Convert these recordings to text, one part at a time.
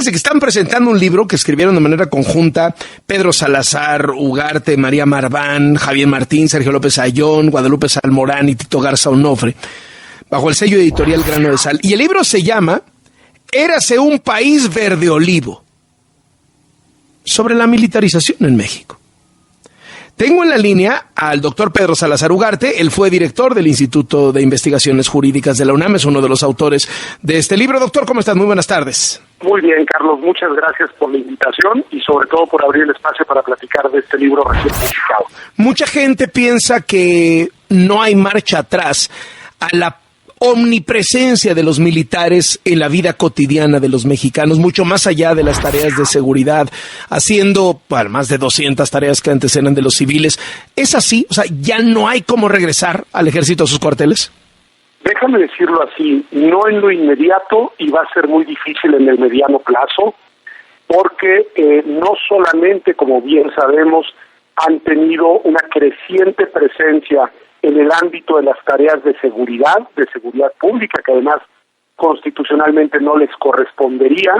fíjese que están presentando un libro que escribieron de manera conjunta Pedro Salazar Ugarte, María Marván, Javier Martín, Sergio López Ayllón, Guadalupe Salmorán y Tito Garza Onofre, bajo el sello editorial Grano de Sal. Y el libro se llama Érase un país verde olivo, sobre la militarización en México. Tengo en la línea al doctor Pedro Salazar Ugarte. Él fue director del Instituto de Investigaciones Jurídicas de la UNAM, es uno de los autores de este libro. Doctor, ¿cómo estás? Muy buenas tardes. Muy bien, Carlos, muchas gracias por la invitación y sobre todo por abrir el espacio para platicar de este libro recién publicado. Mucha gente piensa que no hay marcha atrás a la omnipresencia de los militares en la vida cotidiana de los mexicanos, mucho más allá de las tareas de seguridad, haciendo más de 200 tareas que antes eran de los civiles. ¿Es así? O sea, ¿ya no hay cómo regresar al ejército a sus cuarteles? Déjame decirlo así, no en lo inmediato y va a ser muy difícil en el mediano plazo, porque no solamente, como bien sabemos, han tenido una creciente presencia en el ámbito de las tareas de seguridad pública, que además constitucionalmente no les correspondería,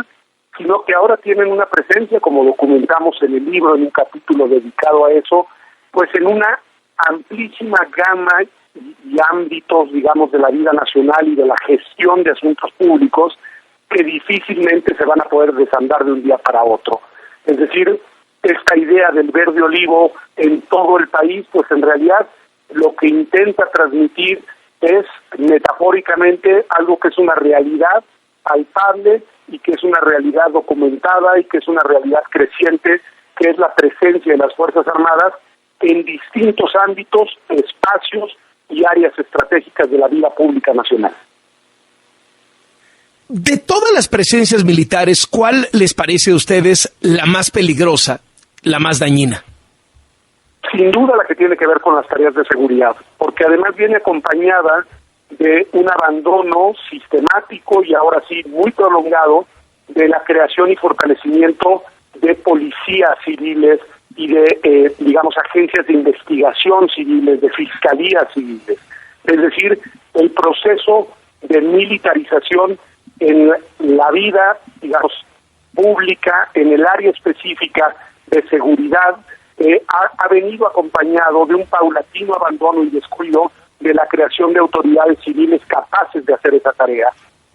sino que ahora tienen una presencia, como documentamos en el libro, en un capítulo dedicado a eso, pues en una amplísima gama y ámbitos, digamos, de la vida nacional y de la gestión de asuntos públicos que difícilmente se van a poder desandar de un día para otro. Es decir, esta idea del verde olivo en todo el país, pues en realidad lo que intenta transmitir es metafóricamente algo que es una realidad palpable y que es una realidad documentada y que es una realidad creciente, que es la presencia de las Fuerzas Armadas en distintos ámbitos, espacios y áreas estratégicas de la vida pública nacional. De todas las presencias militares, ¿cuál les parece a ustedes la más peligrosa, la más dañina? Sin duda la que tiene que ver con las tareas de seguridad, porque además viene acompañada de un abandono sistemático y ahora sí muy prolongado de la creación y fortalecimiento de policías civiles y de, digamos, agencias de investigación civiles, de fiscalías civiles. Es decir, el proceso de militarización en la vida, digamos, pública, en el área específica de seguridad, ha venido acompañado de un paulatino abandono y descuido de la creación de autoridades civiles capaces de hacer esa tarea.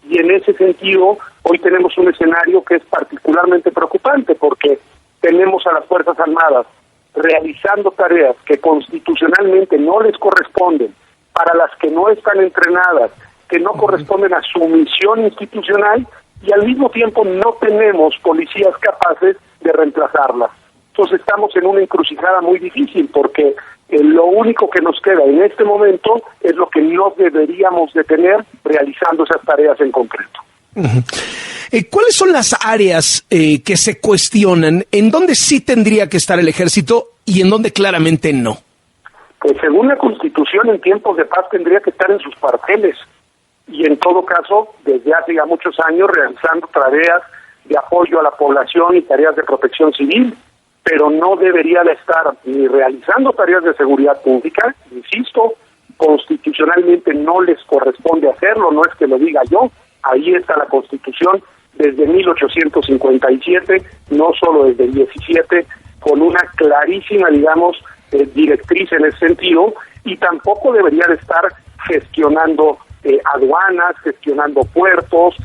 Y en ese sentido, hoy tenemos un escenario que es particularmente preocupante porque tenemos a las Fuerzas Armadas realizando tareas que constitucionalmente no les corresponden, para las que no están entrenadas, que no corresponden a su misión institucional, y al mismo tiempo no tenemos policías capaces de reemplazarlas. Entonces estamos en una encrucijada muy difícil porque lo único que nos queda en este momento es lo que no deberíamos de tener realizando esas tareas en concreto. ¿Cuáles son las áreas que se cuestionan? ¿En dónde sí tendría que estar el ejército y en dónde claramente no? Pues según la Constitución, en tiempos de paz tendría que estar en sus cuarteles y en todo caso, desde hace ya muchos años, realizando tareas de apoyo a la población y tareas de protección civil, pero no debería de estar ni realizando tareas de seguridad pública, insisto, constitucionalmente no les corresponde hacerlo, no es que lo diga yo, ahí está la Constitución desde 1857, no solo desde el 17, con una clarísima, digamos, directriz en ese sentido, y tampoco debería de estar gestionando aduanas, gestionando puertos,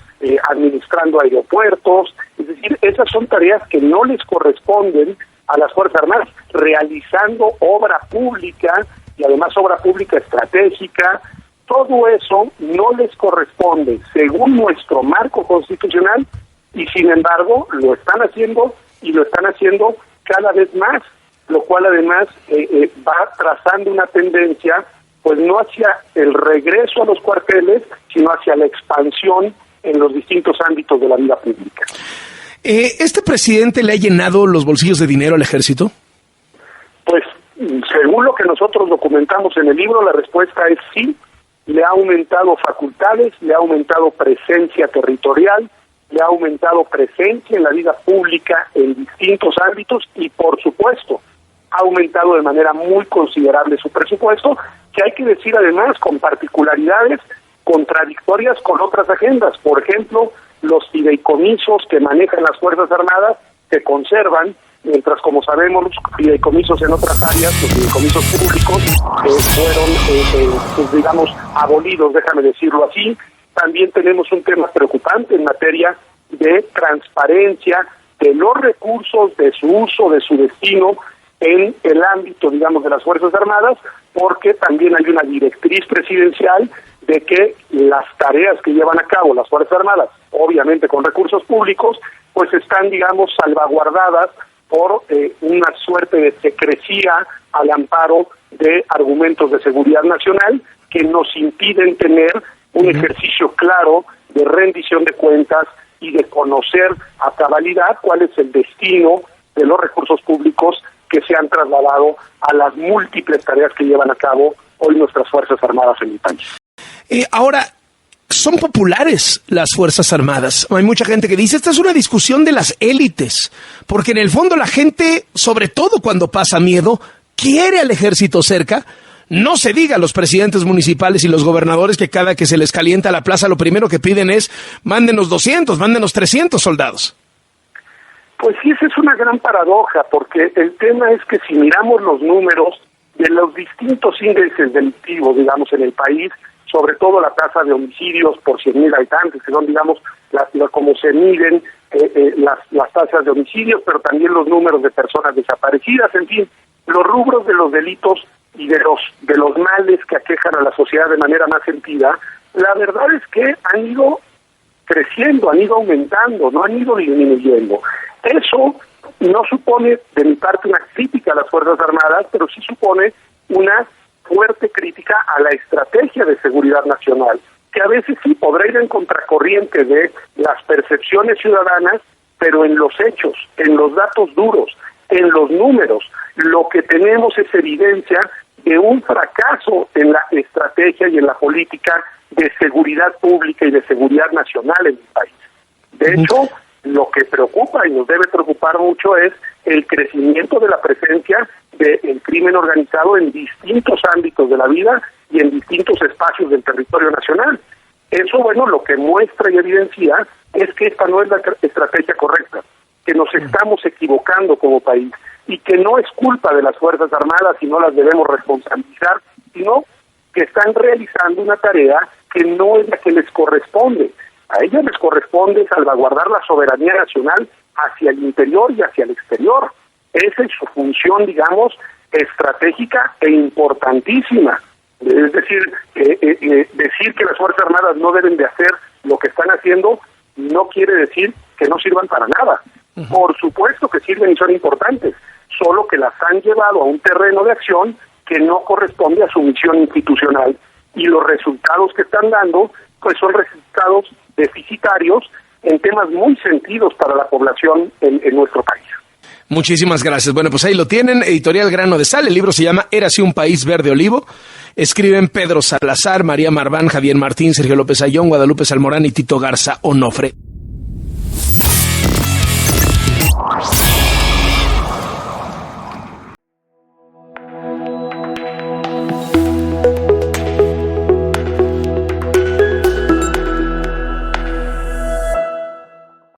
administrando aeropuertos, es decir, esas son tareas que no les corresponden a las Fuerzas Armadas, realizando obra pública y además obra pública estratégica. Todo eso no les corresponde según nuestro marco constitucional y sin embargo lo están haciendo y lo están haciendo cada vez más, lo cual además va trazando una tendencia pues no hacia el regreso a los cuarteles, sino hacia la expansión en los distintos ámbitos de la vida pública. ¿Este presidente le ha llenado los bolsillos de dinero al ejército? Pues, según lo que nosotros documentamos en el libro, la respuesta es sí. Le ha aumentado facultades, le ha aumentado presencia territorial, le ha aumentado presencia en la vida pública en distintos ámbitos y, por supuesto, ha aumentado de manera muy considerable su presupuesto, que hay que decir además con particularidades contradictorias con otras agendas. Por ejemplo, los fideicomisos que manejan las Fuerzas Armadas se conservan, mientras, como sabemos, los fideicomisos en otras áreas, los fideicomisos públicos, fueron, pues, digamos, abolidos, déjame decirlo así. También tenemos un tema preocupante en materia de transparencia de los recursos, de su uso, de su destino en el ámbito, digamos, de las Fuerzas Armadas, porque también hay una directriz presidencial de que las tareas que llevan a cabo las Fuerzas Armadas, obviamente con recursos públicos, pues están, digamos, salvaguardadas por una suerte de secrecía al amparo de argumentos de seguridad nacional que nos impiden tener un ejercicio claro de rendición de cuentas y de conocer a cabalidad cuál es el destino de los recursos públicos que se han trasladado a las múltiples tareas que llevan a cabo hoy nuestras Fuerzas Armadas en el país. Ahora, son populares las Fuerzas Armadas. Hay mucha gente que dice, esta es una discusión de las élites, porque en el fondo la gente, sobre todo cuando pasa miedo, quiere al ejército cerca. No se diga a los presidentes municipales y los gobernadores que cada que se les calienta la plaza, lo primero que piden es, mándenos 200, mándenos 300 soldados. Pues sí, esa es una gran paradoja, porque el tema es que si miramos los números de los distintos índices delictivos, digamos, en el país, sobre todo la tasa de homicidios por 100,000 habitantes, que son, digamos, como se miden las tasas de homicidios, pero también los números de personas desaparecidas, en fin, los rubros de los delitos y de los males que aquejan a la sociedad de manera más sentida, la verdad es que han ido creciendo, han ido aumentando, no han ido disminuyendo. Eso no supone de mi parte una crítica a las Fuerzas Armadas, pero sí supone una fuerte crítica a la estrategia de seguridad nacional, que a veces sí podrá ir en contracorriente de las percepciones ciudadanas, pero en los hechos, en los datos duros, en los números, lo que tenemos es evidencia de un fracaso en la estrategia y en la política de seguridad pública y de seguridad nacional en el país. De hecho, lo que preocupa y nos debe preocupar mucho es el crecimiento de la presencia del crimen organizado en distintos ámbitos de la vida y en distintos espacios del territorio nacional. Eso, bueno, lo que muestra y evidencia es que esta no es la estrategia correcta, que nos estamos equivocando como país y que no es culpa de las Fuerzas Armadas y no las debemos responsabilizar, sino que están realizando una tarea que no es la que les corresponde. A ellos les corresponde salvaguardar la soberanía nacional hacia el interior y hacia el exterior. Esa es su función, digamos, estratégica e importantísima. Es decir, decir que las Fuerzas Armadas no deben de hacer lo que están haciendo no quiere decir que no sirvan para nada. Por supuesto que sirven y son importantes, solo que las han llevado a un terreno de acción que no corresponde a su misión institucional. Y los resultados que están dando, pues son resultados deficitarios en temas muy sentidos para la población en nuestro país. Muchísimas gracias. Bueno, pues ahí lo tienen, Editorial Grano de Sal. El libro se llama Érase un país verde olivo. Escriben Pedro Salazar, María Marván, Javier Martín, Sergio López Ayllón, Guadalupe Salmorán y Tito Garza Onofre.